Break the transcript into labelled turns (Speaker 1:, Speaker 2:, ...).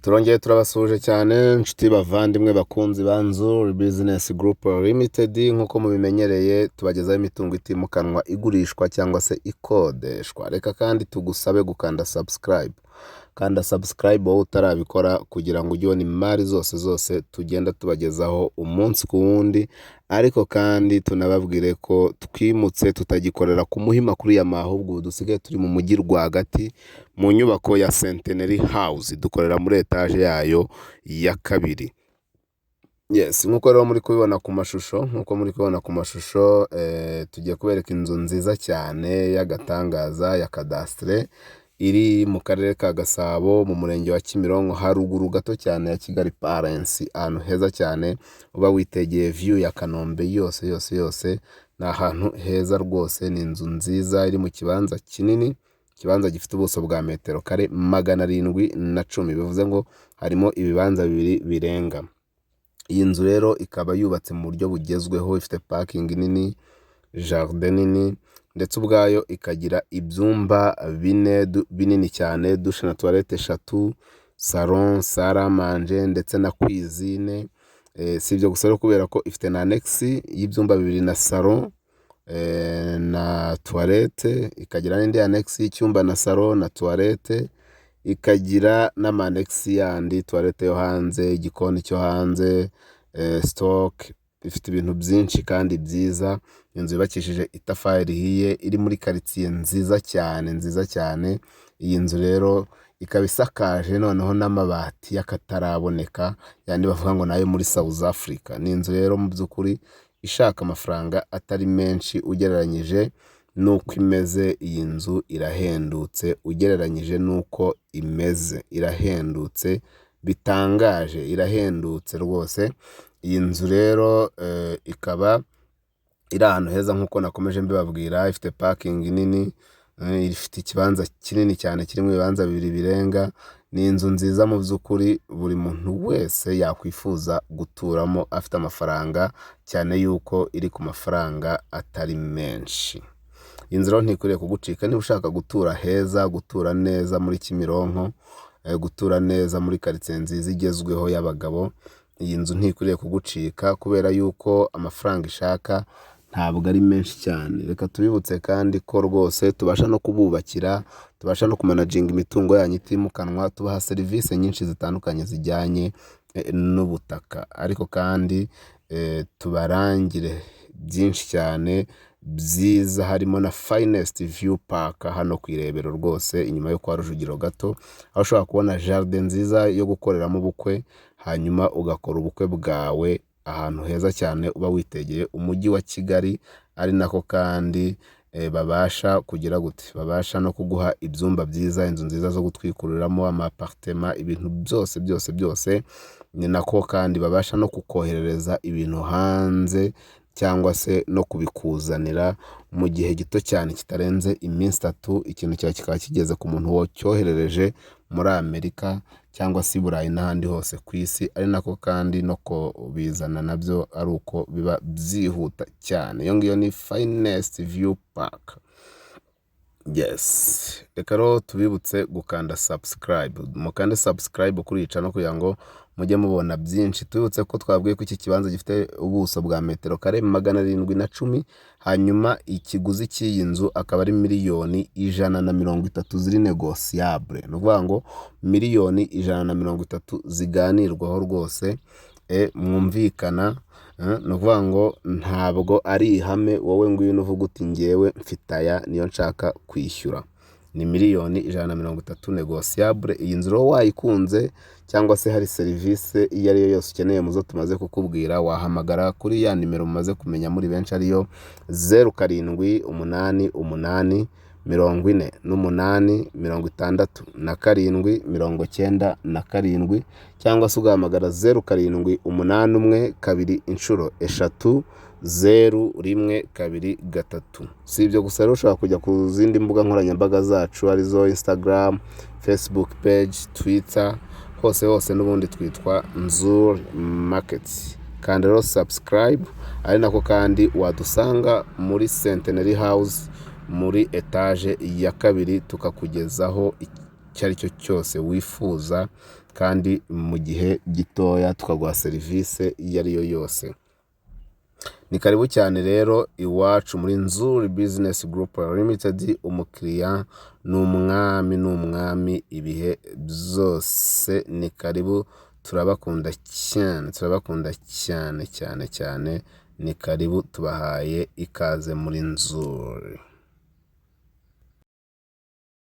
Speaker 1: Turongeye turabasuje cyane inshuti bavandimwe bakunzi ba INZU Business Group Limited, nk'uko mubimenyereye tubagezaho imitungo itimukanwa igurishwa cyangwa se ikodeshwa. Reka kandi tugusabe gukanda subscribe. Kanda subscribe wowe utarabikora kugira ngo ujye ubona imari zose tugenda tubagezaho umunsi ku wundi. Ariko kandi tunababwire ko twimutse tutagikorera ku Muhima kuri ya mahubwo dusigaye turi mu mujyi rwagati mu nyubako ya Centenary House, dukorera muri etage yayo ya kabiri. Yes, nkuko rero muri kubibona ku mashusho, tugiye kubereka inzu nziza cyane y'agatangaza ya cadastre iri mu karere ka Gasabo mu murenge wa Kimironko, haruguru gato cyane ya Kigali Parensi, ahantu heza cyane uba witegeye view ya Kanombe yose. Ni ahantu heza rwose, ni inzu nziza iri mu kibanza kinini, ikibanza gifite ubuso bwa metero kare 710, bivuze ngo harimo ibibanza bibiri birenga. Iyi nzu rero ikaba yubatse mu buryo bugezweho, ifite parking nini, jardin nini, ndetse ubwayo ikagira ibyumba binini cyane, douche na toilette 3, salon, salle à manger ndetse na cuisine. Si ibyo gusa rero kubera ko ifite na annex y'ibyumba 2 na salon na toilette, ikagira n'indi annex y'icyumba na salon na toilette, ikagira n'amanex yandi, toilette yo hanze, igikoni cyo hanze, stock. Ifite ibintu byinshi kandi byiza. Inzu yubakishije itafari rihiye, iri muri quartier nziza cyane. Iyi nzu rero ikaba isakaje noneho n'amabati y'akataraboneka, yandi bavuga ngo nayo muri South Africa. Ni inzu rero mu by'ukuri ishaka amafaranga atari menshi ugereranyije nuko imeze. Iyi nzu irahendutse ugereranyije nuko imeze, irahendutse bitangaje, irahendutse rwose. Iyi nzu rero ikaba iri ahantu heza nk'uko nakomeje mbibabwira, ifite parking nini, ifite ikibanza kinini cyane kirimo ibibanza 2 birenga. Ni inzu nziza mu by'ukuri buri muntu wese yakwifuza guturamo afite amafaranga, cyane yuko iri ku mafaranga atari menshi. Inzu rero ntikwiriye kugucika niba ushaka gutura heza, gutura neza muri Kimironko, gutura neza muri quartier nziza igezweho y'abagabo. Iyi nzu ntikwiriye kugucika kubera yuko amafaranga ishaka ntabwo ari menshi cyane. Reka tubibutse kandi ko rwose tubasha no kububakira, tubasha no kumanaginga imitungo yanyu itimukanwa, tubaha serivisi nyinshi zitandukanye zijyanye n'ubutaka. Ariko kandi tubarangire byinshi cyane byiza, harimo na finest view park hano ku Irebero rwose, inyuma yo kwa Rujugiro gato, aho ushobora kubona jardin nziza yo gukoreramo ubukwe, hanyuma ugakora ubukwe bwawe ahantu heza cyane uba witegeye umujyi wa Kigali. Ari nako kandi babasha kugira gute, babasha no kuguha ibyumba byiza, inzu nziza zo gutwikuriramo, amapartement, ibintu byose. Ni nako kandi babasha no kukoherereza ibintu hanze cyangwa se no kubikuzanira mu gihe gito cyane kitarenze iminsi 3. Ikintu cyawe kikaba kigeze ku muntu wo cyoherereje muri Amerika cyangwa se Burayi n'ahandi hose ku isi. Ari nako kandi no ko bizana nabyo ari uko biba byihuta cyane. Iyo ngiyo ni finest view park. Yes, reka rero tubibutse gukanda subscribe. Mukande subscribe kuri no kugira ngo mujye mubona byinshi. Tubibutse ko twabwiye ko iki kibanza gifite ubuso bwa metero kare 710, hanyuma ikiguzi cy'iyi nzu akaba ari miliyoni 130 ziri negotiable. No kuvuga ngo miliyoni 130 ziganirwaho rwose, mwumvikana. No kuvuga ngo ntabwo ari ihame wowe ngwino uvuga uti ngewe mfitaya niyo nshaka kwishyura. Ni miliyoni 130 negotiable. Iyi nzu rero wayikunze cyangwa se hari serivisi iyo ari yo yose ukeneye muzo tumaze kukubwira, wahamagara kuri ya nimero mumaze kumenya muri benshi, ariyo 0788 48 67 cyangwa se ugahamagara 0781 Si ibyo gusa rero ushobora kujya ku zindi mbuga nkoranyambaga zacu, arizo Instagram, Facebook page, Twitter, hose n'ubundi twitwa INZU Markets. Kandi rero subscribe, ari nako kandi wadusanga muri Centenary House muri etage ya kabiri, tukakugezaho icyo ari cyo cyose wifuza, kandi mu gihe gitoya tukaguha serivisi iyo ari yo yose. Ni karibu cyane rero iwacu muri NZIZA Business Group Limited. Umukiriya ni umwami ibihe byose. Ni karibu, turabakunda cyane. Ni karibu, tubahaye ikaze muri NZIZA.